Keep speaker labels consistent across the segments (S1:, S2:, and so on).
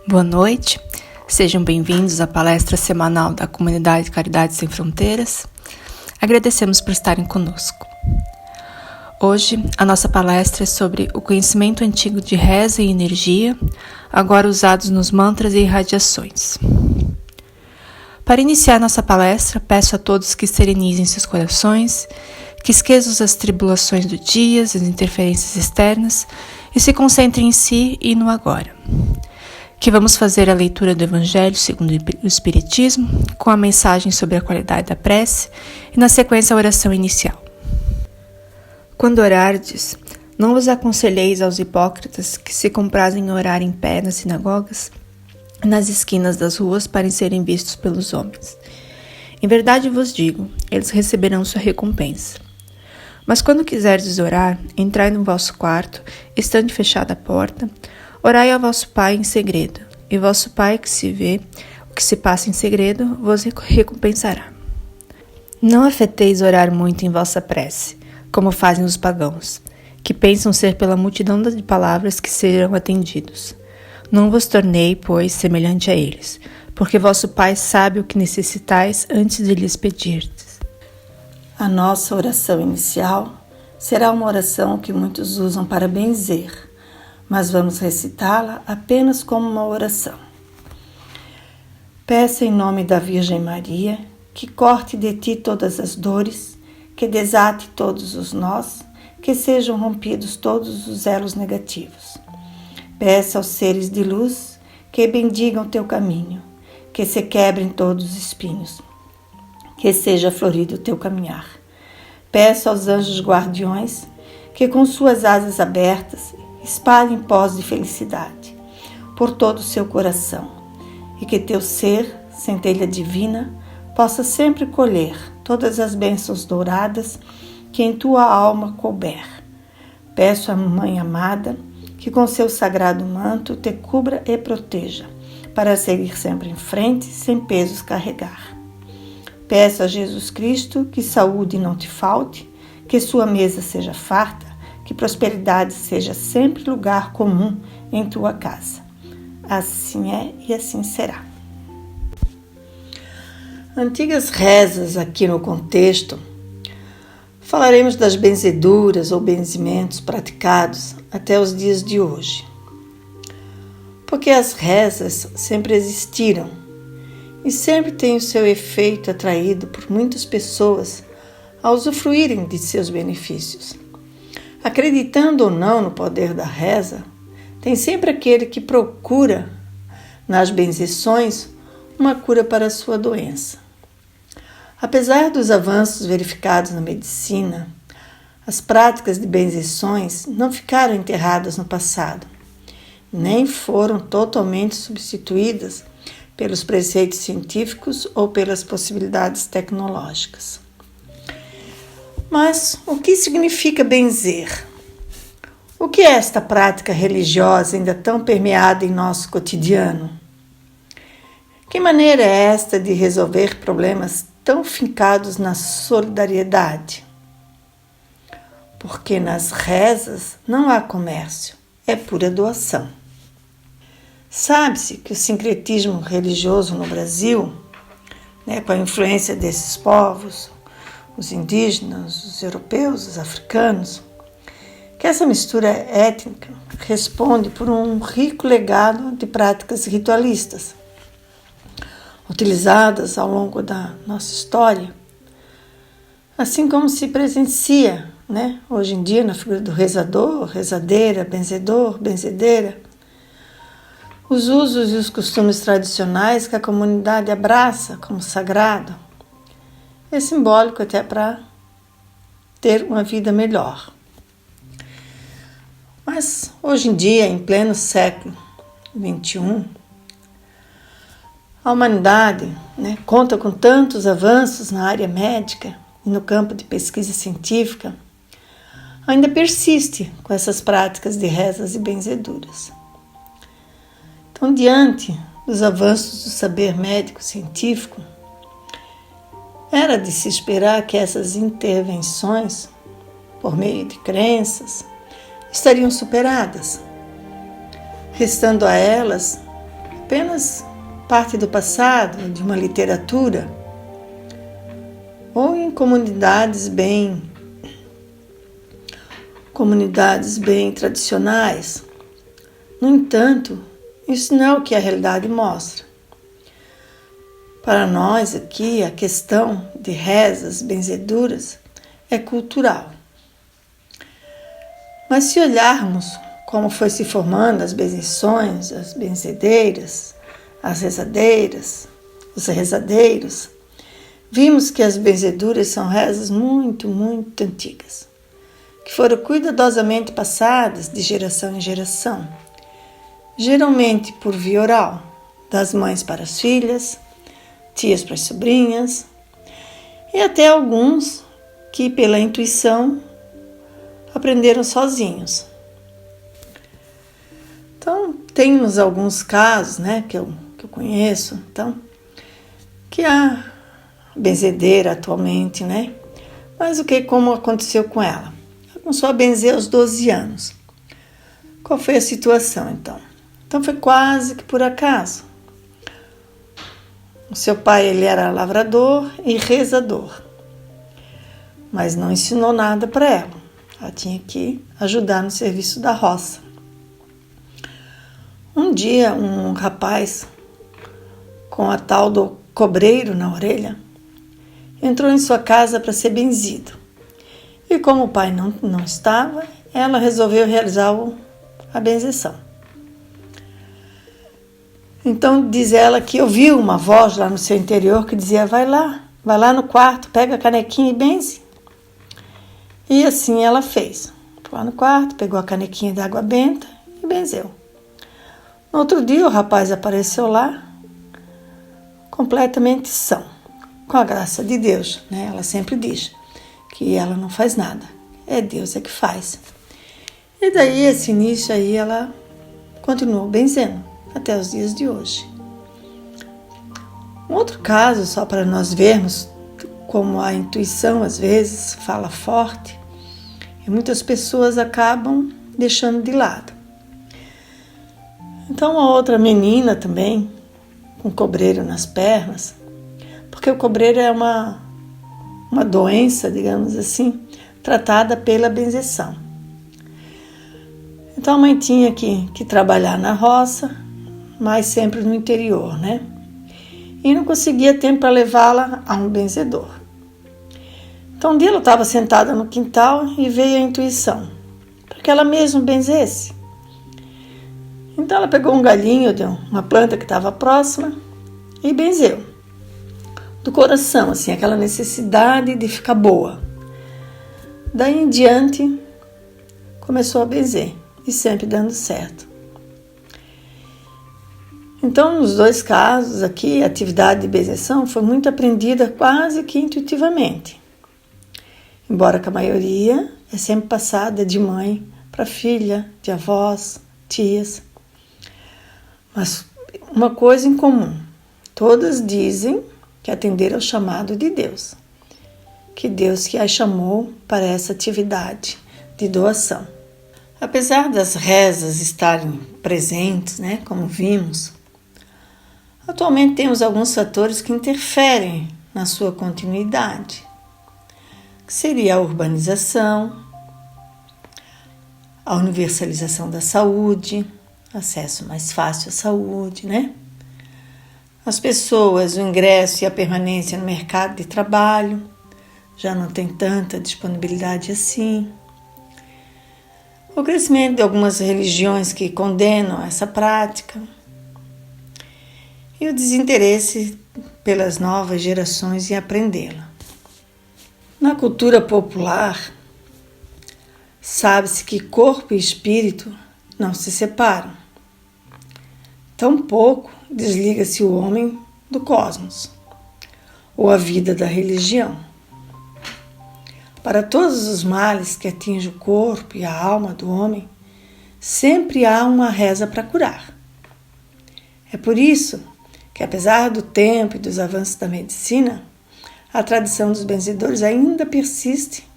S1: Boa noite, sejam bem-vindos à palestra semanal da Comunidade Caridade Sem Fronteiras. Agradecemos por estarem conosco. Hoje, a nossa palestra é sobre o conhecimento antigo de reza e energia, agora usados nos mantras e irradiações. Para iniciar nossa palestra, peço a todos que serenizem seus corações, que esqueçam as tribulações do dia, as interferências externas e se concentrem em si e no agora. Que vamos fazer a leitura do Evangelho segundo o Espiritismo, com a mensagem sobre a qualidade da prece e, na sequência, a oração inicial. Quando orardes, não vos aconselheis aos hipócritas que se comprazem em orar em pé nas sinagogas e nas esquinas das ruas para serem vistos pelos homens. Em verdade vos digo, eles receberão sua recompensa. Mas quando quiserdes orar, entrai no vosso quarto, estando fechada a porta, orai ao vosso Pai em segredo, e vosso Pai que se vê, o que se passa em segredo, vos recompensará. Não afeteis orar muito em vossa prece, como fazem os pagãos, que pensam ser pela multidão de palavras que serão atendidos. Não vos tornei, pois, semelhante a eles, porque vosso Pai sabe o que necessitais antes de lhes pedirdes.
S2: A nossa oração inicial será uma oração que muitos usam para benzer, mas vamos recitá-la apenas como uma oração. Peça em nome da Virgem Maria que corte de ti todas as dores, que desate todos os nós, que sejam rompidos todos os elos negativos. Peça aos seres de luz que bendigam teu caminho, que se quebrem todos os espinhos, que seja florido o teu caminhar. Peça aos anjos guardiões que com suas asas abertas espalhem pós de felicidade por todo o seu coração e que teu ser, centelha divina, possa sempre colher todas as bênçãos douradas que em tua alma couber. Peço à Mãe amada que com seu sagrado manto te cubra e proteja, para seguir sempre em frente, sem pesos carregar. Peço a Jesus Cristo que saúde não te falte, que sua mesa seja farta, que prosperidade seja sempre lugar comum em tua casa. Assim é e assim será. Antigas rezas aqui no contexto, falaremos das benzeduras ou benzimentos praticados até os dias de hoje. Porque as rezas sempre existiram e sempre têm o seu efeito atraído por muitas pessoas a usufruírem de seus benefícios. Acreditando ou não no poder da reza, tem sempre aquele que procura, nas benzições, uma cura para a sua doença. Apesar dos avanços verificados na medicina, as práticas de benzições não ficaram enterradas no passado, nem foram totalmente substituídas pelos preceitos científicos ou pelas possibilidades tecnológicas. Mas o que significa benzer? O que é esta prática religiosa ainda tão permeada em nosso cotidiano? Que maneira é esta de resolver problemas tão fincados na solidariedade? Porque nas rezas não há comércio, é pura doação. Sabe-se que o sincretismo religioso no Brasil, com a influência desses povos, os indígenas, os europeus, os africanos, que essa mistura étnica responde por um rico legado de práticas ritualistas, utilizadas ao longo da nossa história, assim como se presencia, hoje em dia na figura do rezador, rezadeira, benzedor, benzedeira, os usos e os costumes tradicionais que a comunidade abraça como sagrado. É simbólico até para ter uma vida melhor. Mas hoje em dia, em pleno século XXI, a humanidade conta com tantos avanços na área médica e no campo de pesquisa científica, ainda persiste com essas práticas de rezas e benzeduras. Então, diante dos avanços do saber médico científico, era de se esperar que essas intervenções, por meio de crenças, estariam superadas, restando a elas apenas parte do passado, de uma literatura, ou em comunidades bem tradicionais. No entanto, isso não é o que a realidade mostra. Para nós aqui, a questão de rezas, benzeduras, é cultural. Mas se olharmos como foi se formando as benzeções, as benzedeiras, as rezadeiras, os rezadeiros, vimos que as benzeduras são rezas muito, muito antigas, que foram cuidadosamente passadas de geração em geração, geralmente por via oral, das mães para as filhas, tias para as sobrinhas, e até alguns que pela intuição aprenderam sozinhos. Então, temos alguns casos, que eu conheço, que a benzedeira atualmente, mas como aconteceu com ela? Ela começou a benzer aos 12 anos. Qual foi a situação, então? Então, foi quase que por acaso. O seu pai, ele era lavrador e rezador, mas não ensinou nada para ela. Ela tinha que ajudar no serviço da roça. Um dia, um rapaz com a tal do cobreiro na orelha entrou em sua casa para ser benzido. E como o pai não estava, ela resolveu realizar a benzeção. Então diz ela que ouviu uma voz lá no seu interior que dizia: vai lá no quarto, pega a canequinha e benze. E assim ela fez. Foi lá no quarto, pegou a canequinha de água benta e benzeu. No outro dia o rapaz apareceu lá, completamente são, com a graça de Deus. Ela sempre diz que ela não faz nada, é Deus que faz. E daí esse início aí ela continuou benzendo até os dias de hoje. Um outro caso, só para nós vermos como a intuição às vezes fala forte, e muitas pessoas acabam deixando de lado. Então, uma outra menina também, com cobreiro nas pernas, porque o cobreiro é uma doença, digamos assim, tratada pela benzeção. Então, a mãe tinha que trabalhar na roça, mas sempre no interior, E não conseguia tempo para levá-la a um benzedor. Então, um dia ela estava sentada no quintal e veio a intuição, para que ela mesma benzesse. Então, ela pegou um galhinho de uma planta que estava próxima e benzeu. Do coração, assim, aquela necessidade de ficar boa. Daí em diante, começou a benzer e sempre dando certo. Então, nos dois casos aqui, a atividade de benzeção foi muito aprendida quase que intuitivamente. Embora que a maioria é sempre passada de mãe para filha, de avós, tias. Mas uma coisa em comum, todas dizem que atenderam ao chamado de Deus, que Deus que as chamou para essa atividade de doação. Apesar das rezas estarem presentes, como vimos, atualmente temos alguns fatores que interferem na sua continuidade, que seria a urbanização, a universalização da saúde, acesso mais fácil à saúde, As pessoas, o ingresso e a permanência no mercado de trabalho já não tem tanta disponibilidade assim. O crescimento de algumas religiões que condenam essa prática e o desinteresse pelas novas gerações em aprendê-la. Na cultura popular, sabe-se que corpo e espírito não se separam. Tampouco desliga-se o homem do cosmos ou a vida da religião. Para todos os males que atingem o corpo e a alma do homem, sempre há uma reza para curar. É por isso que, apesar do tempo e dos avanços da medicina, a tradição dos benzedores ainda persiste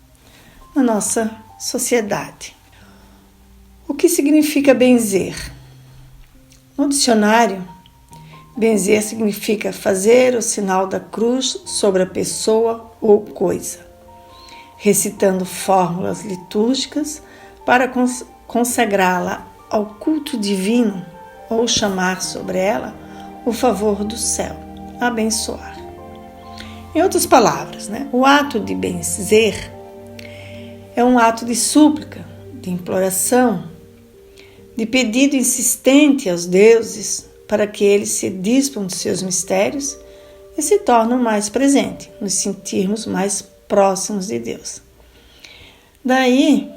S2: na nossa sociedade. O que significa benzer? No dicionário, Benzer significa fazer o sinal da cruz sobre a pessoa ou coisa, recitando fórmulas litúrgicas para consagrá-la ao culto divino ou chamar sobre ela o favor do céu, abençoar. Em outras palavras, o ato de benzer é um ato de súplica, de imploração, de pedido insistente aos deuses para que eles se dispam de seus mistérios e se tornem mais presentes, nos sentirmos mais próximos de Deus. Daí,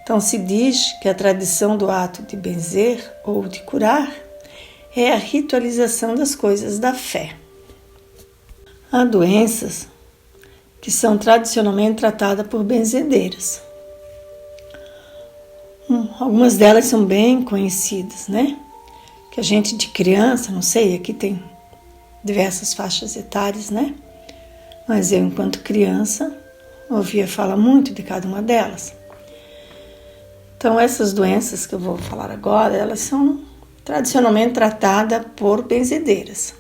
S2: então se diz que a tradição do ato de benzer ou de curar é a ritualização das coisas da fé. Há doenças que são tradicionalmente tratadas por benzedeiras. Algumas delas são bem conhecidas, Que a gente de criança, não sei, aqui tem diversas faixas etárias, Mas eu, enquanto criança, ouvia falar muito de cada uma delas. Então, essas doenças que eu vou falar agora, elas são tradicionalmente tratadas por benzedeiras,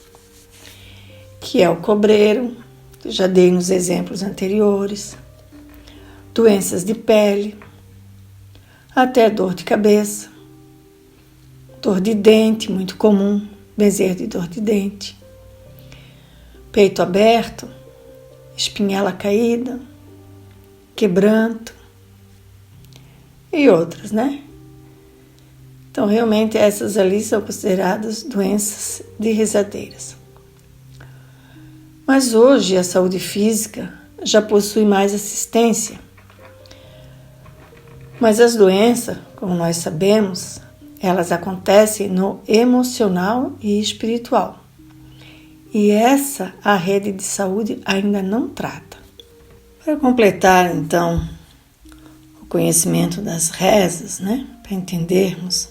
S2: que é o cobreiro, que já dei nos exemplos anteriores, doenças de pele, até dor de cabeça, dor de dente, muito comum, benzer de dor de dente, peito aberto, espinhela caída, quebranto e outras, Então, realmente, essas ali são consideradas doenças de rezadeiras. Mas hoje a saúde física já possui mais assistência. Mas as doenças, como nós sabemos, elas acontecem no emocional e espiritual. E essa a rede de saúde ainda não trata. Para completar, então, o conhecimento das rezas, para entendermos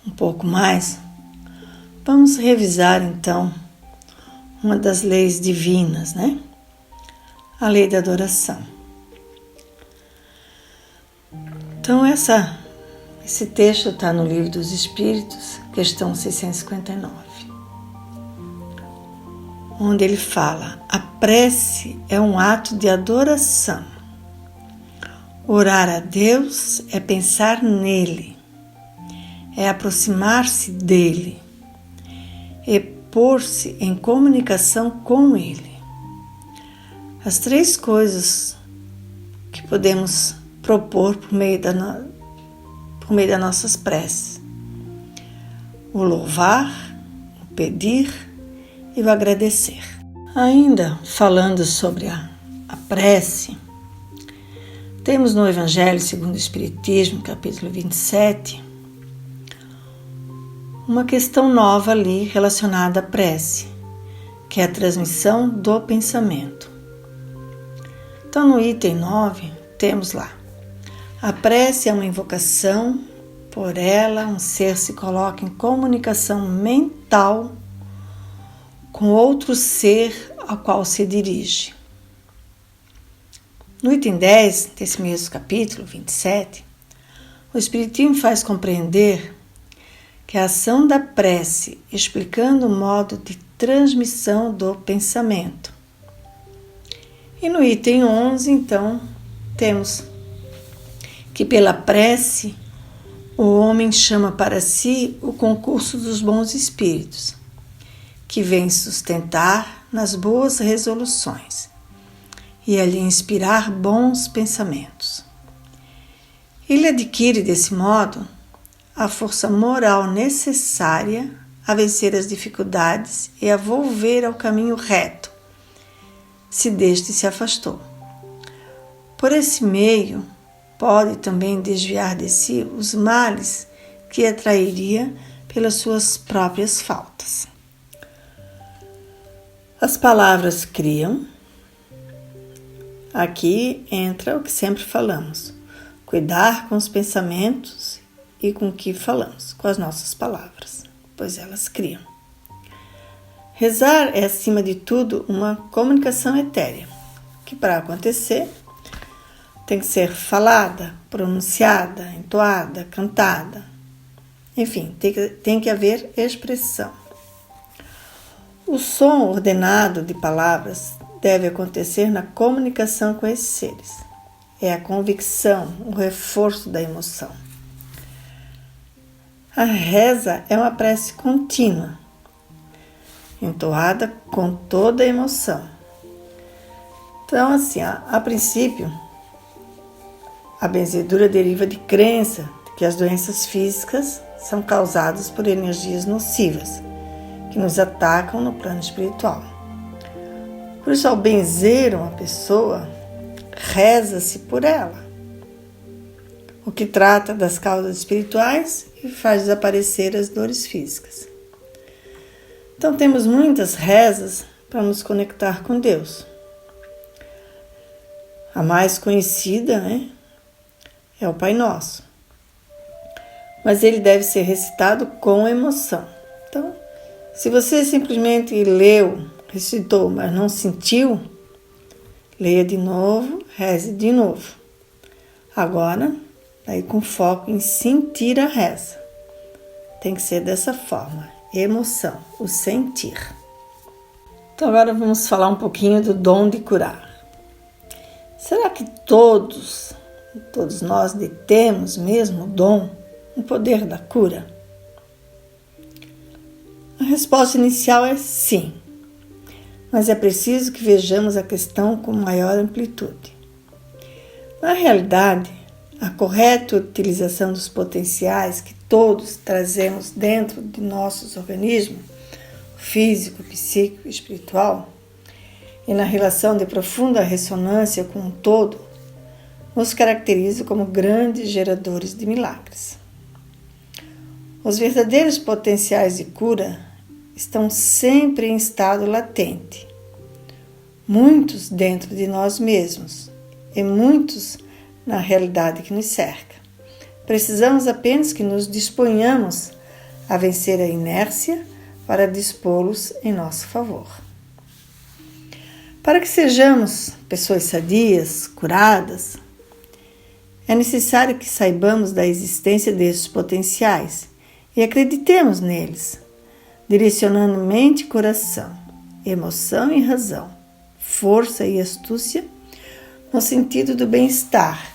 S2: um pouco mais, vamos revisar, então, uma das leis divinas, A lei da adoração. Então, esse texto está no Livro dos Espíritos, questão 659, onde ele fala: a prece é um ato de adoração. Orar a Deus é pensar nele, é aproximar-se dele, é pôr-se em comunicação com ele. As três coisas que podemos propor por meio das nossas preces: o louvar, o pedir e o agradecer. Ainda falando sobre a prece, temos no Evangelho segundo o Espiritismo, capítulo 27, uma questão nova ali relacionada à prece, que é a transmissão do pensamento. Então, no item 9, temos lá: a prece é uma invocação, por ela um ser se coloca em comunicação mental com outro ser ao qual se dirige. No item 10 desse mesmo capítulo 27, o Espiritismo faz compreender que a ação da prece, explicando o modo de transmissão do pensamento. E no item 11, então, temos que pela prece o homem chama para si o concurso dos bons espíritos, que vem sustentar nas boas resoluções e ali inspirar bons pensamentos. Ele adquire, desse modo, a força moral necessária a vencer as dificuldades e a volver ao caminho reto, se deste se afastou. Por esse meio, pode também desviar de si os males que atrairia pelas suas próprias faltas. As palavras criam. Aqui entra o que sempre falamos: cuidar com os pensamentos e com o que falamos, com as nossas palavras, pois elas criam. Rezar é, acima de tudo, uma comunicação etérea, que para acontecer tem que ser falada, pronunciada, entoada, cantada, Enfim, tem que haver expressão. O som ordenado de palavras deve acontecer na comunicação com esses seres. É a convicção, o reforço da emoção. A reza é uma prece contínua, entoada com toda a emoção. Então, assim, a princípio, a benzedura deriva de crença de que as doenças físicas são causadas por energias nocivas, que nos atacam no plano espiritual. Por isso, ao benzer uma pessoa, reza-se por ela, o que trata das causas espirituais e faz desaparecer as dores físicas. Então, temos muitas rezas para nos conectar com Deus. A mais conhecida, é o Pai Nosso. Mas ele deve ser recitado com emoção. Então, se você simplesmente leu, recitou, mas não sentiu, leia de novo, reze de novo. Agora, aí com foco em sentir a reza. Tem que ser dessa forma, emoção, o sentir. Então agora vamos falar um pouquinho do dom de curar. Será que todos nós detemos mesmo o dom, o poder da cura? A resposta inicial é sim, mas é preciso que vejamos a questão com maior amplitude. Na realidade, a correta utilização dos potenciais que todos trazemos dentro de nossos organismos, físico, psíquico e espiritual, e na relação de profunda ressonância com o todo, nos caracteriza como grandes geradores de milagres. Os verdadeiros potenciais de cura estão sempre em estado latente, muitos dentro de nós mesmos e muitos na realidade que nos cerca. Precisamos apenas que nos disponhamos a vencer a inércia para dispô-los em nosso favor. Para que sejamos pessoas sadias, curadas, é necessário que saibamos da existência desses potenciais e acreditemos neles, direcionando mente e coração, emoção e razão, força e astúcia no sentido do bem-estar,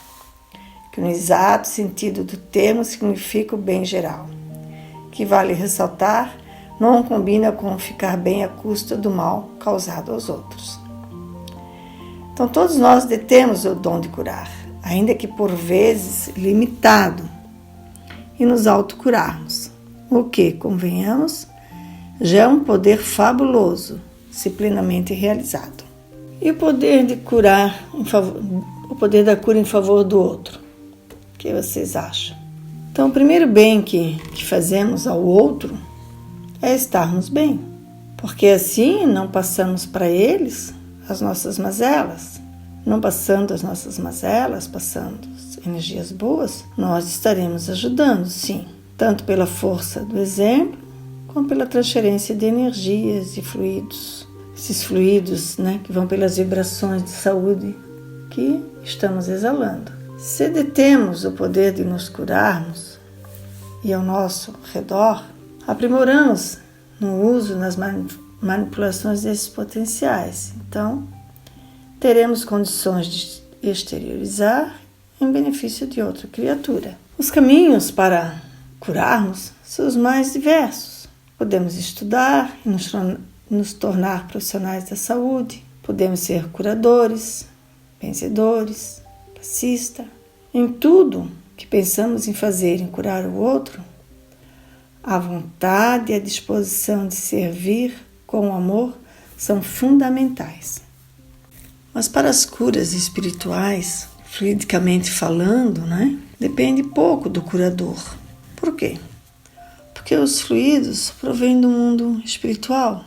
S2: que no exato sentido do termo significa o bem geral, que vale ressaltar, não combina com ficar bem à custa do mal causado aos outros. Então todos nós detemos o dom de curar, ainda que por vezes limitado, e nos autocurarmos, o que, convenhamos, já é um poder fabuloso, se plenamente realizado. E o poder de curar o poder da cura em favor do outro? O que vocês acham? Então, o primeiro bem que fazemos ao outro é estarmos bem, porque assim não passamos para eles as nossas mazelas. Não passando as nossas mazelas, passando energias boas, nós estaremos ajudando, sim, tanto pela força do exemplo, como pela transferência de energias e fluidos. Esses fluidos, que vão pelas vibrações de saúde que estamos exalando. Se detemos o poder de nos curarmos e ao nosso redor, aprimoramos no uso, nas manipulações desses potenciais. Então, teremos condições de exteriorizar em benefício de outra criatura. Os caminhos para curarmos são os mais diversos. Podemos estudar e nos tornar profissionais da saúde. Podemos ser curadores, benzedores, passista. Em tudo que pensamos em fazer em curar o outro, a vontade e a disposição de servir com amor são fundamentais. Mas para as curas espirituais, fluidicamente falando, depende pouco do curador. Por quê? Porque os fluidos provêm do mundo espiritual.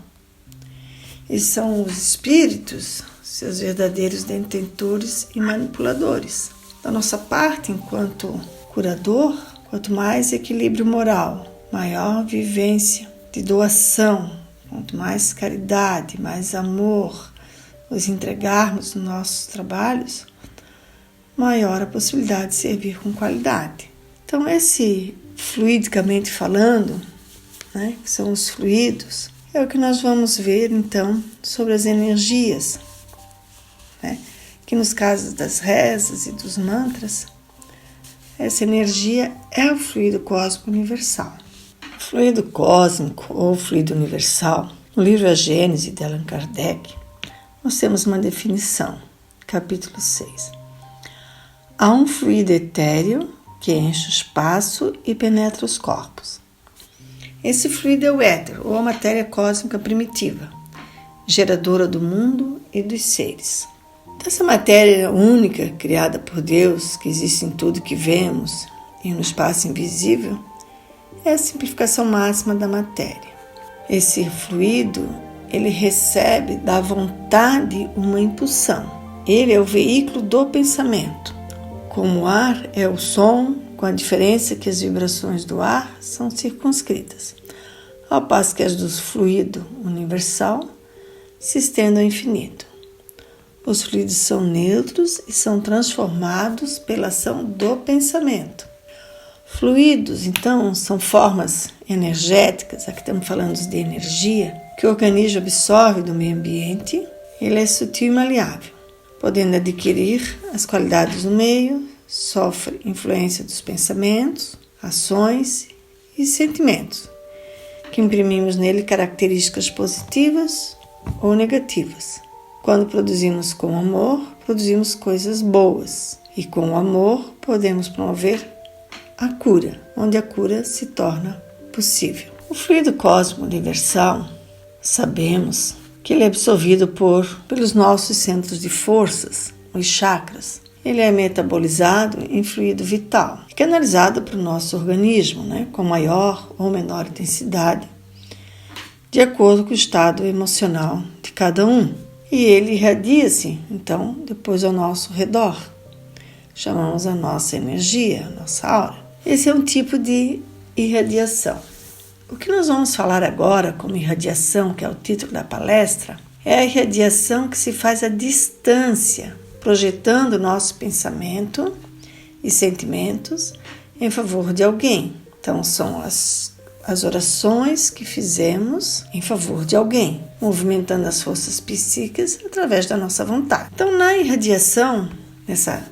S2: E são os espíritos, seus verdadeiros detentores e manipuladores. Da nossa parte, enquanto curador, quanto mais equilíbrio moral, maior vivência de doação, quanto mais caridade, mais amor nos entregarmos nos nossos trabalhos, maior a possibilidade de servir com qualidade. Então, esse fluidicamente falando, né, que são os fluidos, é o que nós vamos ver então sobre as energias, né, que nos casos das rezas e dos mantras, essa energia é o fluido cósmico universal. O fluido cósmico ou fluido universal, no livro A Gênese de Allan Kardec, nós temos uma definição, capítulo 6. Há um fluido etéreo que enche o espaço e penetra os corpos. Esse fluido é o éter, ou a matéria cósmica primitiva, geradora do mundo e dos seres. Essa matéria única, criada por Deus, que existe em tudo que vemos e no espaço invisível, é a simplificação máxima da matéria. Esse fluido, ele recebe da vontade uma impulsão. Ele é o veículo do pensamento. Como o ar é o som, com a diferença que as vibrações do ar são circunscritas, ao passo que as do fluido universal se estendem ao infinito. Os fluidos são neutros e são transformados pela ação do pensamento. Fluidos, então, são formas energéticas, aqui estamos falando de energia, que o organismo absorve do meio ambiente. Ele é sutil e maleável, podendo adquirir as qualidades do meio, sofre influência dos pensamentos, ações e sentimentos, que imprimimos nele características positivas ou negativas. Quando produzimos com amor, produzimos coisas boas. E com o amor, podemos promover a cura, onde a cura se torna possível. O fluido cósmico universal, sabemos que ele é absorvido pelos nossos centros de forças, os chakras. Ele é metabolizado em fluido vital, canalizado para o nosso organismo, com maior ou menor intensidade, de acordo com o estado emocional de cada um. E ele irradia-se, então, depois ao nosso redor. Chamamos a nossa energia, a nossa aura. Esse é um tipo de irradiação. O que nós vamos falar agora como irradiação, que é o título da palestra, é a irradiação que se faz à distância, projetando o nosso pensamento e sentimentos em favor de alguém. Então, são as orações que fizemos em favor de alguém, movimentando as forças psíquicas através da nossa vontade. Então, na irradiação, essa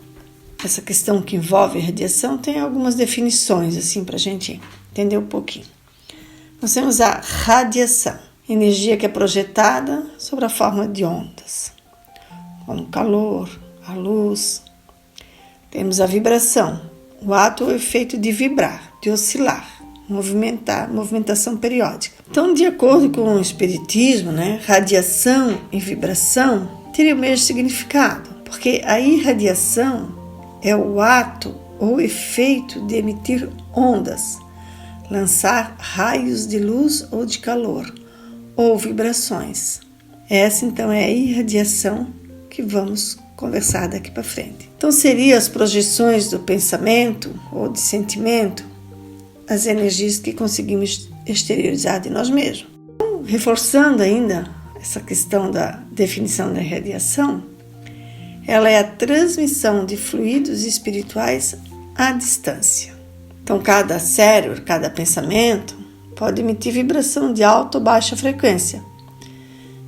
S2: questão que envolve irradiação, tem algumas definições, assim, para a gente entender um pouquinho. Nós temos a radiação, energia que é projetada sobre a forma de ondas, como o calor, a luz. Temos a vibração, o ato ou efeito de vibrar, de oscilar, movimentação periódica. Então, de acordo com o espiritismo, radiação e vibração teriam o mesmo significado, porque a irradiação é o ato ou efeito de emitir ondas, lançar raios de luz ou de calor, ou vibrações. Essa, então, é a irradiação que vamos conversar daqui para frente. Então, seriam as projeções do pensamento ou de sentimento, as energias que conseguimos exteriorizar de nós mesmos. Então, reforçando ainda essa questão da definição da irradiação, ela é a transmissão de fluidos espirituais à distância. Então, cada cérebro, cada pensamento pode emitir vibração de alta ou baixa frequência,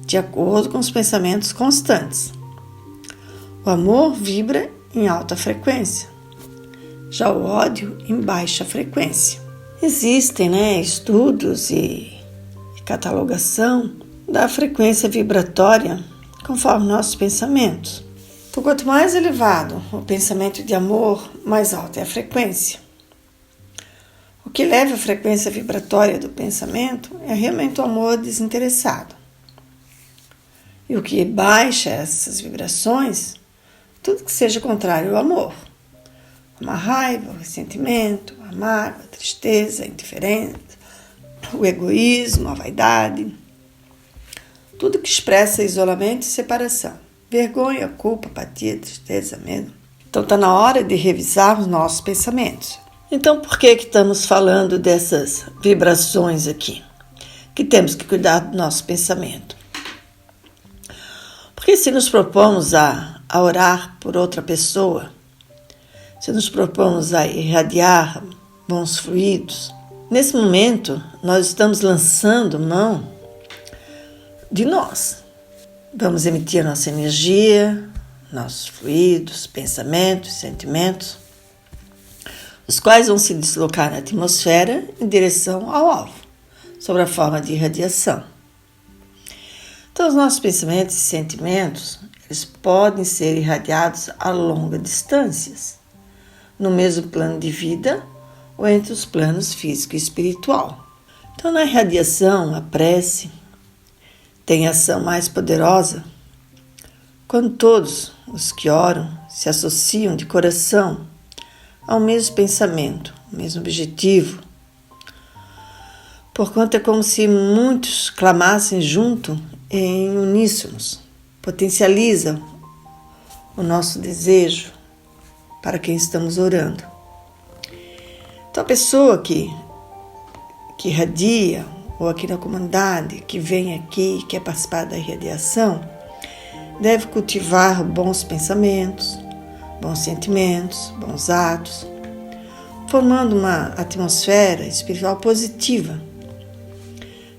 S2: de acordo com os pensamentos constantes. O amor vibra em alta frequência, já o ódio em baixa frequência. Existem estudos e catalogação da frequência vibratória conforme nossos pensamentos. Então, quanto mais elevado o pensamento de amor, mais alta é a frequência. O que leva a frequência vibratória do pensamento é realmente o amor desinteressado. E o que baixa essas vibrações, tudo que seja contrário ao amor. Como a raiva, o ressentimento, a mágoa, a tristeza, a indiferença, o egoísmo, a vaidade. Tudo que expressa isolamento e separação. Vergonha, culpa, apatia, tristeza, medo. Então está na hora de revisarmos nossos pensamentos. Então por que estamos falando dessas vibrações aqui? Que temos que cuidar do nosso pensamento. Porque se nos propomos a orar por outra pessoa, se nos propomos a irradiar bons fluidos. Nesse momento, nós estamos lançando mão de nós. Vamos emitir a nossa energia, nossos fluidos, pensamentos, sentimentos, os quais vão se deslocar na atmosfera em direção ao alvo, sob a forma de radiação. Então, os nossos pensamentos e sentimentos, eles podem ser irradiados a longas distâncias, no mesmo plano de vida ou entre os planos físico e espiritual. Então, na irradiação, a prece tem ação mais poderosa quando todos os que oram se associam de coração ao mesmo pensamento, ao mesmo objetivo. Porquanto é como se muitos clamassem junto em uníssonos. Potencializa o nosso desejo para quem estamos orando. Então a pessoa que irradia, ou aqui na comunidade, que vem aqui e quer participar da irradiação, deve cultivar bons pensamentos, bons sentimentos, bons atos, formando uma atmosfera espiritual positiva,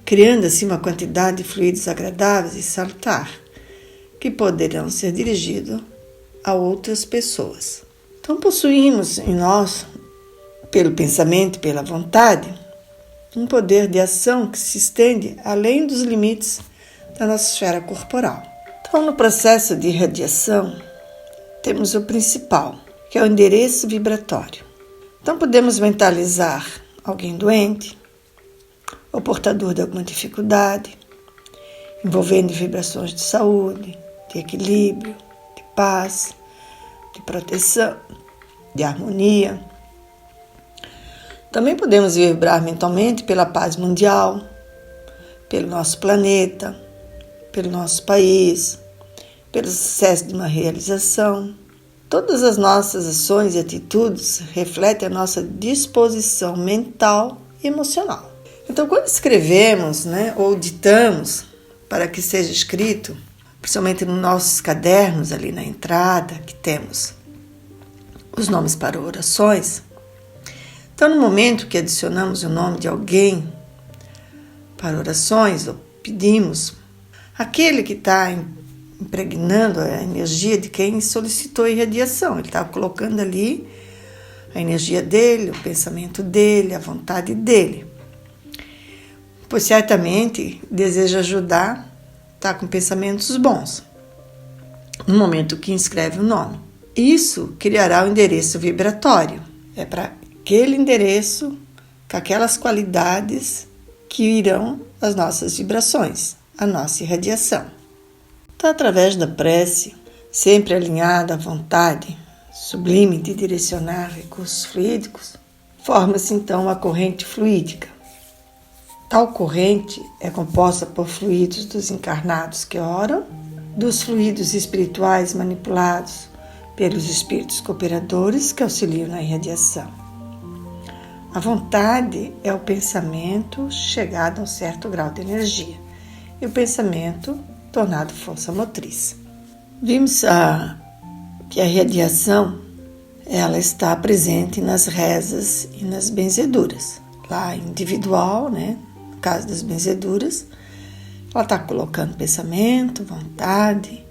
S2: criando assim uma quantidade de fluidos agradáveis e salutar, que poderão ser dirigidos a outras pessoas. Então possuímos em nós, pelo pensamento e pela vontade, um poder de ação que se estende além dos limites da nossa esfera corporal. Então, no processo de irradiação, temos o principal, que é o endereço vibratório. Então, podemos mentalizar alguém doente, ou portador de alguma dificuldade, envolvendo vibrações de saúde, de equilíbrio, de paz, de proteção, de harmonia. Também podemos vibrar mentalmente pela paz mundial, pelo nosso planeta, pelo nosso país, pelo sucesso de uma realização. Todas as nossas ações e atitudes refletem a nossa disposição mental e emocional. Então, quando escrevemos, ou ditamos para que seja escrito, principalmente nos nossos cadernos ali na entrada, que temos os nomes para orações, então, no momento que adicionamos o nome de alguém para orações, ou pedimos, aquele que está impregnando a energia de quem solicitou a irradiação, ele está colocando ali a energia dele, o pensamento dele, a vontade dele. Pois certamente deseja ajudar, está com pensamentos bons, no momento que inscreve o nome. Isso criará o endereço vibratório, é para aquele endereço, com aquelas qualidades que irão as nossas vibrações, a nossa irradiação. Então, através da prece, sempre alinhada à vontade sublime de direcionar recursos fluídicos, forma-se então a corrente fluídica. Tal corrente é composta por fluidos dos encarnados que oram, dos fluidos espirituais manipulados pelos espíritos cooperadores que auxiliam na irradiação. A vontade é o pensamento chegado a um certo grau de energia e o pensamento tornado força motriz. Vimos que a irradiação ela está presente nas rezas e nas benzeduras. Lá individual, no caso das benzeduras, ela está colocando pensamento, vontade,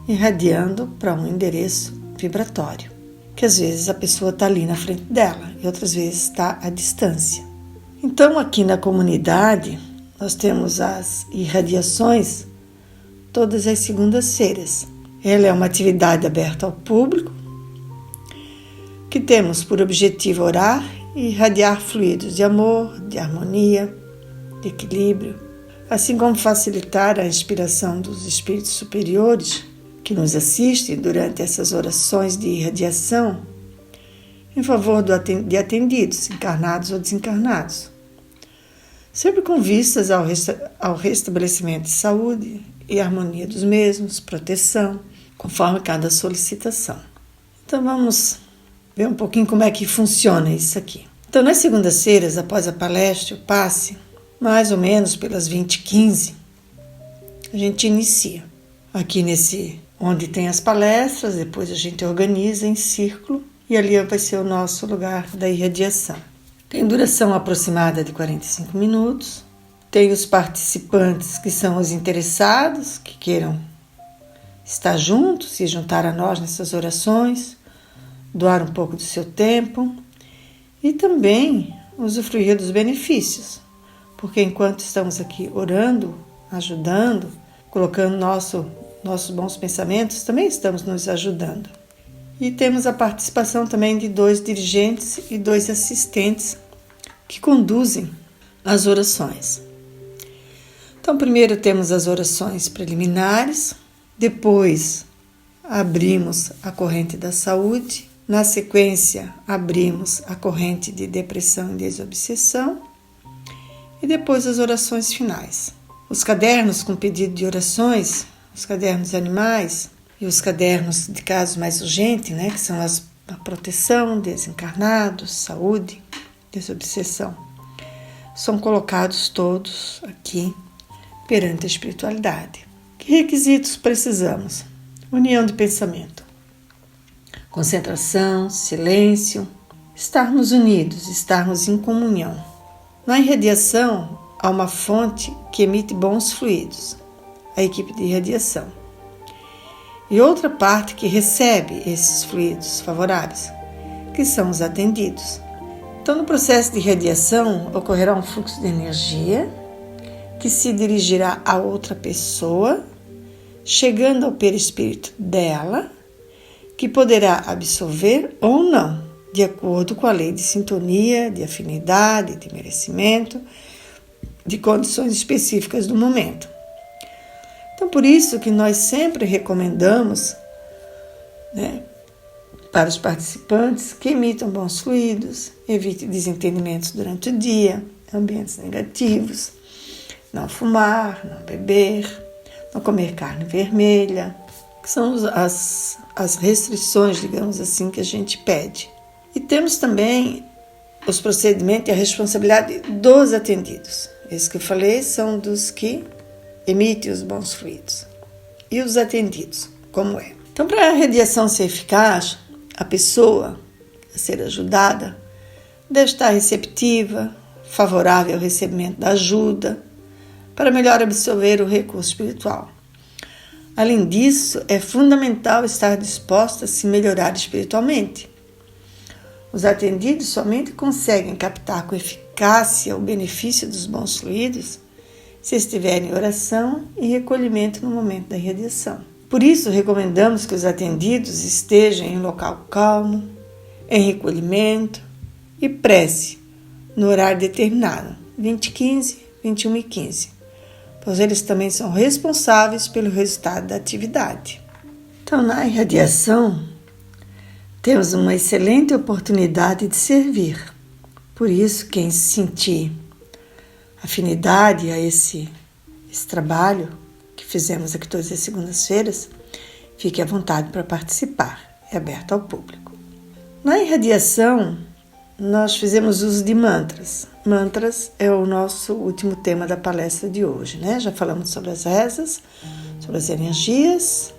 S2: irradiando para um endereço vibratório, que às vezes a pessoa está ali na frente dela e outras vezes está à distância. Então, aqui na comunidade, nós temos as irradiações todas as segundas-feiras. Ela é uma atividade aberta ao público, que temos por objetivo orar e irradiar fluidos de amor, de harmonia, de equilíbrio, assim como facilitar a inspiração dos espíritos superiores que nos assistem durante essas orações de irradiação em favor de atendidos, encarnados ou desencarnados, sempre com vistas ao restabelecimento de saúde e harmonia dos mesmos, proteção, conforme cada solicitação. Então vamos ver um pouquinho como é que funciona isso aqui. Então, nas segundas-feiras, após a palestra, o passe, mais ou menos pelas 20h15, a gente inicia. Aqui onde tem as palestras, depois a gente organiza em círculo e ali vai ser o nosso lugar da irradiação. Tem duração aproximada de 45 minutos. Tem os participantes que são os interessados, que queiram estar juntos, se juntar a nós nessas orações, doar um pouco do seu tempo e também usufruir dos benefícios, porque enquanto estamos aqui orando, ajudando, colocando nossos bons pensamentos, também estamos nos ajudando. E temos a participação também de 2 dirigentes e 2 assistentes que conduzem as orações. Então, primeiro temos as orações preliminares, depois abrimos a corrente da saúde, na sequência abrimos a corrente de depressão e desobsessão e depois as orações finais. Os cadernos com pedido de orações, os cadernos animais e os cadernos de casos mais urgentes, que são a proteção, desencarnados, saúde, desobsessão, são colocados todos aqui perante a espiritualidade. Que requisitos precisamos? União de pensamento, concentração, silêncio, estarmos unidos, estarmos em comunhão. Na irradiação, há uma fonte que emite bons fluidos, a equipe de irradiação, e outra parte que recebe esses fluidos favoráveis, que são os atendidos. Então, no processo de irradiação, ocorrerá um fluxo de energia que se dirigirá a outra pessoa, chegando ao perispírito dela, que poderá absorver ou não, de acordo com a lei de sintonia, de afinidade, de merecimento, de condições específicas do momento. Então, por isso que nós sempre recomendamos, para os participantes que emitam bons fluidos, evite desentendimentos durante o dia, ambientes negativos, não fumar, não beber, não comer carne vermelha, que são as restrições, digamos assim, que a gente pede. E temos também os procedimentos e a responsabilidade dos atendidos. Esses que eu falei são dos que emitem os bons fluidos. E os atendidos, como é? Então, para a radiação ser eficaz, a pessoa a ser ajudada deve estar receptiva, favorável ao recebimento da ajuda, para melhor absorver o recurso espiritual. Além disso, é fundamental estar disposta a se melhorar espiritualmente. Os atendidos somente conseguem captar com eficácia o benefício dos bons fluidos se estiverem em oração e recolhimento no momento da irradiação. Por isso, recomendamos que os atendidos estejam em local calmo, em recolhimento e prece no horário determinado, 20h15, 21h15. Pois eles também são responsáveis pelo resultado da atividade. Então, na irradiação, temos uma excelente oportunidade de servir. Por isso, quem sentir afinidade a esse trabalho que fizemos aqui todas as segundas-feiras, fique à vontade para participar. É aberto ao público. Na irradiação, nós fizemos uso de mantras. Mantras é o nosso último tema da palestra de hoje, Já falamos sobre as rezas, sobre as energias.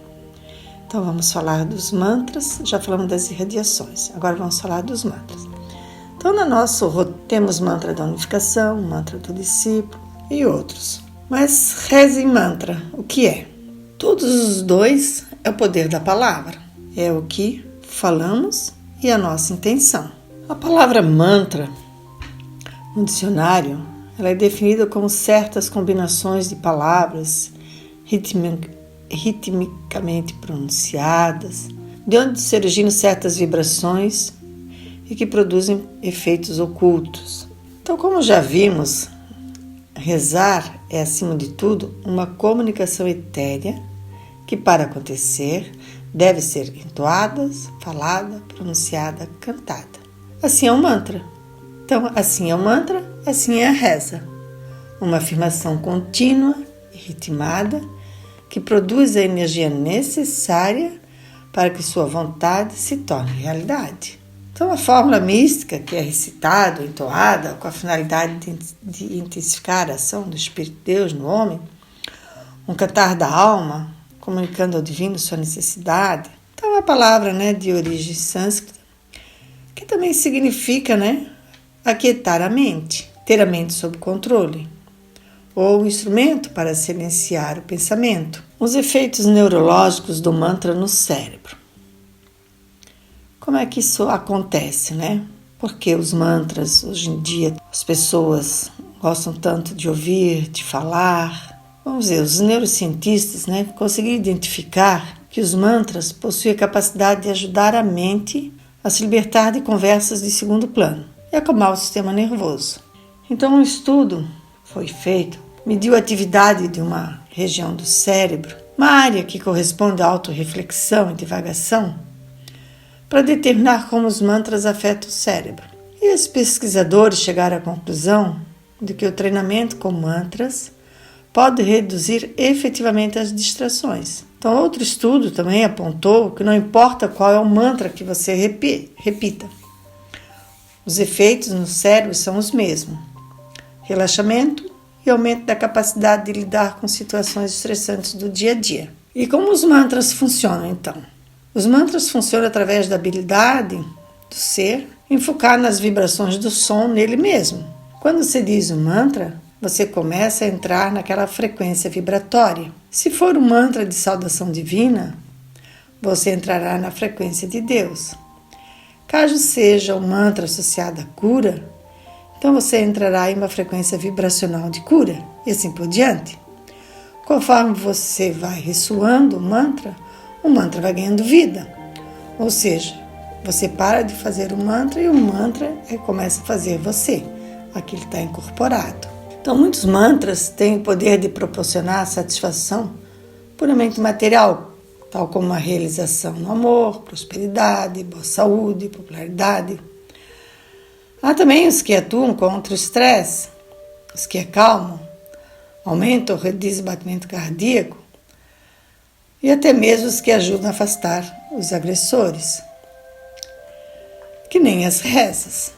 S2: Então vamos falar dos mantras, já falamos das irradiações. Agora vamos falar dos mantras. Então no nosso temos mantra da unificação, mantra do discípulo e outros. Mas reza e mantra, o que é? Todos os dois é o poder da palavra. É o que falamos e a nossa intenção. A palavra mantra, no dicionário, ela é definida como certas combinações de palavras ritmicamente pronunciadas, de onde se originam certas vibrações e que produzem efeitos ocultos. Então, como já vimos, rezar é, acima de tudo, uma comunicação etérea que, para acontecer, deve ser entoada, falada, pronunciada, cantada. Assim é um mantra. Então, assim é o mantra, assim é a reza. Uma afirmação contínua e ritmada que produz a energia necessária para que sua vontade se torne realidade. Então, a fórmula mística que é recitada, entoada, com a finalidade de intensificar a ação do Espírito de Deus no homem, um cantar da alma, comunicando ao divino sua necessidade. Então, a palavra de origem sânscrita também significa, aquietar a mente, ter a mente sob controle, ou um instrumento para silenciar o pensamento. Os efeitos neurológicos do mantra no cérebro. Como é que isso acontece, Porque os mantras, hoje em dia, as pessoas gostam tanto de ouvir, de falar. Vamos dizer, os neurocientistas, conseguiram identificar que os mantras possuem a capacidade de ajudar a mente a se libertar de conversas de segundo plano e acalmar o sistema nervoso. Então, um estudo foi feito, mediu a atividade de uma região do cérebro, uma área que corresponde à autorreflexão e divagação, para determinar como os mantras afetam o cérebro. E os pesquisadores chegaram à conclusão de que o treinamento com mantras pode reduzir efetivamente as distrações. Então, outro estudo também apontou que não importa qual é o mantra que você repita, os efeitos no cérebro são os mesmos: relaxamento e aumento da capacidade de lidar com situações estressantes do dia a dia. E como os mantras funcionam, então? Os mantras funcionam através da habilidade do ser em focar nas vibrações do som nele mesmo. Quando você diz um mantra, você começa a entrar naquela frequência vibratória. Se for um mantra de saudação divina, você entrará na frequência de Deus. Caso seja um mantra associado à cura, então você entrará em uma frequência vibracional de cura, e assim por diante. Conforme você vai ressoando o mantra vai ganhando vida. Ou seja, você para de fazer o mantra e o mantra começa a fazer você. Aquilo está incorporado. Então, muitos mantras têm o poder de proporcionar satisfação puramente material, tal como a realização no amor, prosperidade, boa saúde, popularidade. Há também os que atuam contra o estresse, os que acalmam, aumentam ou reduzem o batimento cardíaco e até mesmo os que ajudam a afastar os agressores. Que nem as rezas,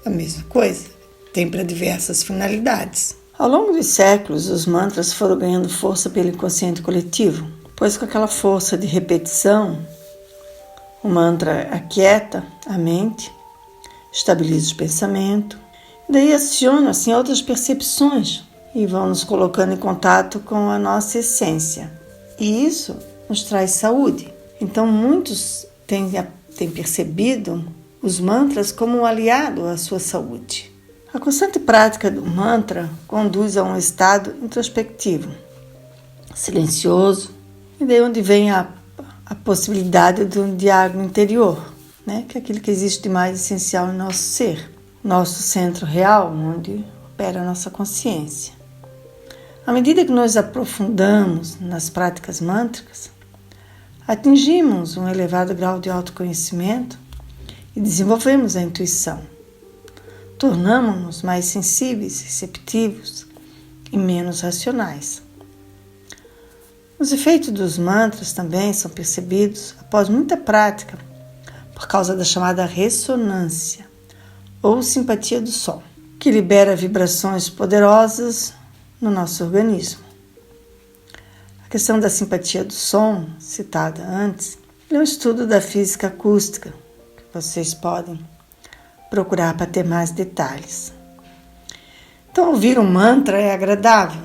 S2: a mesma coisa, tem para diversas finalidades. Ao longo dos séculos, os mantras foram ganhando força pelo inconsciente coletivo, pois com aquela força de repetição, o mantra aquieta a mente, estabiliza o pensamento, e daí aciona outras percepções e vão nos colocando em contato com a nossa essência. E isso nos traz saúde. Então muitos têm percebido os mantras como um aliado à sua saúde. A constante prática do mantra conduz a um estado introspectivo, silencioso, e daí onde vem a possibilidade de um diálogo interior, que é aquilo que existe de mais essencial em nosso ser, nosso centro real, onde opera a nossa consciência. À medida que nos aprofundamos nas práticas mântricas, atingimos um elevado grau de autoconhecimento e desenvolvemos a intuição. Tornamos-nos mais sensíveis, receptivos e menos racionais. Os efeitos dos mantras também são percebidos após muita prática, por causa da chamada ressonância, ou simpatia do som, que libera vibrações poderosas no nosso organismo. A questão da simpatia do som, citada antes, é um estudo da física acústica, que vocês podem procurar para ter mais detalhes. Então, ouvir um mantra é agradável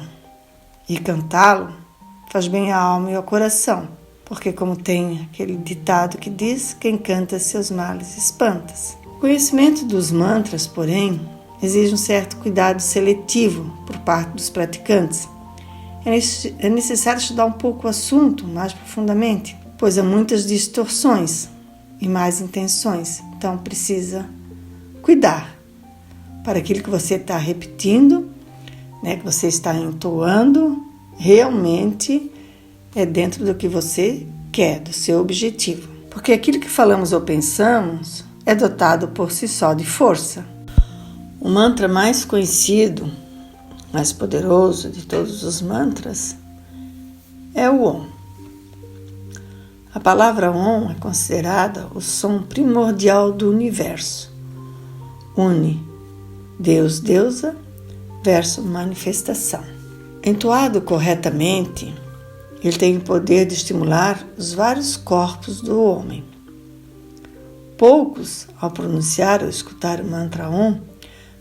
S2: e cantá-lo faz bem à alma e ao coração, porque como tem aquele ditado que diz, quem canta seus males espanta. O conhecimento dos mantras, porém, exige um certo cuidado seletivo por parte dos praticantes. É necessário estudar um pouco o assunto mais profundamente, pois há muitas distorções e más intenções, então precisa cuidar para aquilo que você está repetindo, que você está entoando, realmente é dentro do que você quer, do seu objetivo. Porque aquilo que falamos ou pensamos é dotado por si só de força. O mantra mais conhecido, mais poderoso de todos os mantras é o Om. A palavra Om é considerada o som primordial do universo. Une Deus, deusa, versus manifestação. Entoado corretamente, ele tem o poder de estimular os vários corpos do homem. Poucos, ao pronunciar ou escutar o mantra Om,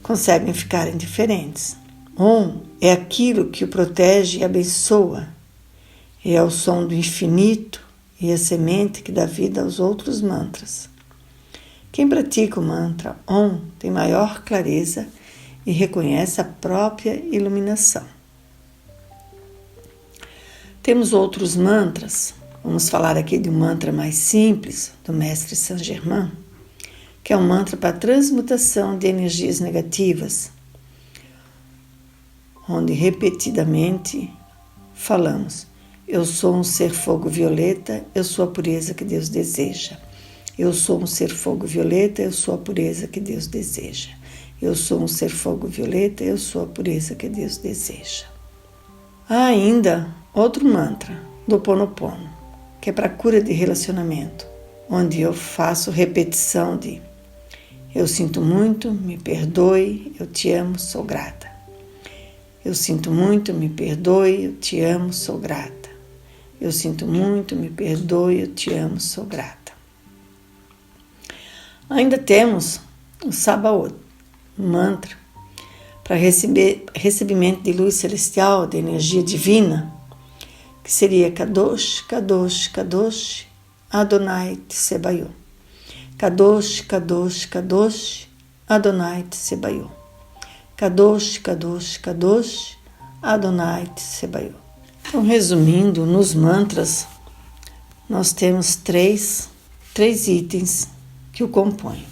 S2: conseguem ficar indiferentes. Om é aquilo que o protege e abençoa. É o som do infinito e a semente que dá vida aos outros mantras. Quem pratica o mantra Om tem maior clareza e reconhece a própria iluminação. Temos outros mantras. Vamos falar aqui de um mantra mais simples, do Mestre Saint Germain, que é um mantra para transmutação de energias negativas, onde repetidamente falamos: eu sou um ser fogo violeta, eu sou a pureza que Deus deseja. Eu sou um ser fogo violeta, eu sou a pureza que Deus deseja. Eu sou um ser fogo violeta, eu sou a pureza que Deus deseja. Há ainda outro mantra, do Ho'oponopono, que é para cura de relacionamento, onde eu faço repetição de: eu sinto muito, me perdoe, eu te amo, sou grata. Eu sinto muito, me perdoe, eu te amo, sou grata. Eu sinto muito, me perdoe, eu te amo, sou grata. Ainda temos o Sabaoth, um mantra para recebimento de luz celestial, de energia divina, que seria Kadosh, Kadosh, Kadosh, Adonai Tsebaot. Kadosh, Kadosh, Kadosh, Adonai Tsebaot. Kadosh, Kadosh, Kadosh, Adonai Tsebaot. Então, resumindo, nos mantras, nós temos três itens que o compõem: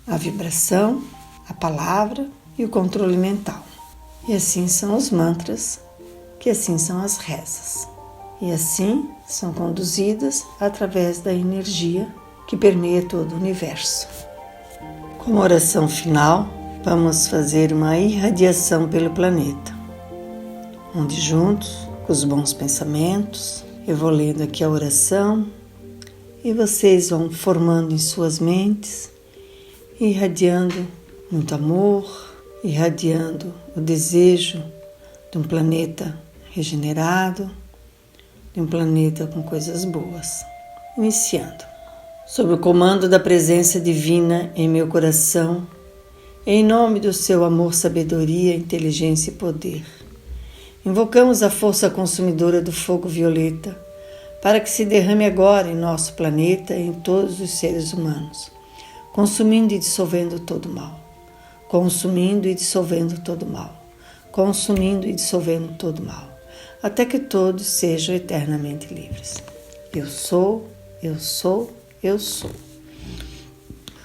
S2: a vibração, a palavra e o controle mental. E assim são os mantras, que assim são as rezas. E assim são conduzidas através da energia que permeia todo o universo. Como oração final, vamos fazer uma irradiação pelo planeta, onde juntos, com os bons pensamentos, eu vou lendo aqui a oração e vocês vão formando em suas mentes, irradiando muito amor, irradiando o desejo de um planeta regenerado, de um planeta com coisas boas. Iniciando. Sob o comando da presença divina em meu coração, em nome do seu amor, sabedoria, inteligência e poder, invocamos a força consumidora do fogo violeta para que se derrame agora em nosso planeta e em todos os seres humanos, consumindo e dissolvendo todo o mal, consumindo e dissolvendo todo o mal, consumindo e dissolvendo todo o mal, até que todos sejam eternamente livres. Eu sou, eu sou, eu sou.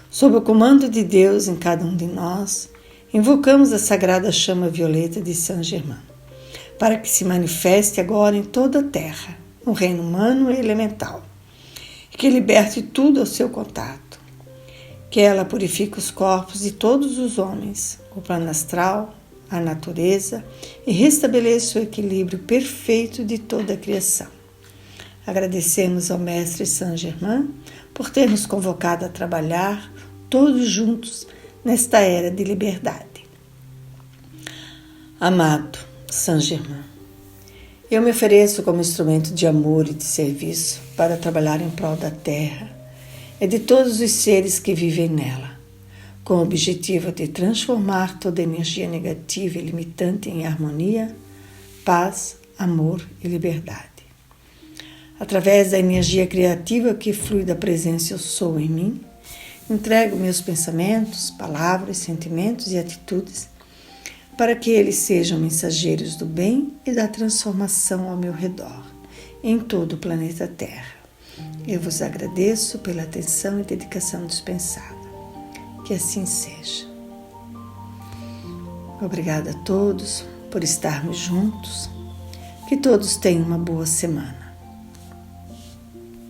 S2: Sob o comando de Deus em cada um de nós, invocamos a sagrada chama violeta de Saint Germain, para que se manifeste agora em toda a terra, no reino humano e elemental, e que liberte tudo ao seu contato, que ela purifique os corpos de todos os homens, o plano astral, a natureza, e restabeleça o equilíbrio perfeito de toda a criação. Agradecemos ao Mestre Saint Germain por ter nos convocado a trabalhar todos juntos nesta era de liberdade. Amado Saint Germain, eu me ofereço como instrumento de amor e de serviço para trabalhar em prol da Terra e de todos os seres que vivem nela, com o objetivo de transformar toda energia negativa e limitante em harmonia, paz, amor e liberdade. Através da energia criativa que flui da presença Eu Sou em mim, entrego meus pensamentos, palavras, sentimentos e atitudes para que eles sejam mensageiros do bem e da transformação ao meu redor, em todo o planeta Terra. Eu vos agradeço pela atenção e dedicação dispensada. Que assim seja. Obrigada a todos por estarmos juntos. Que todos tenham uma boa semana.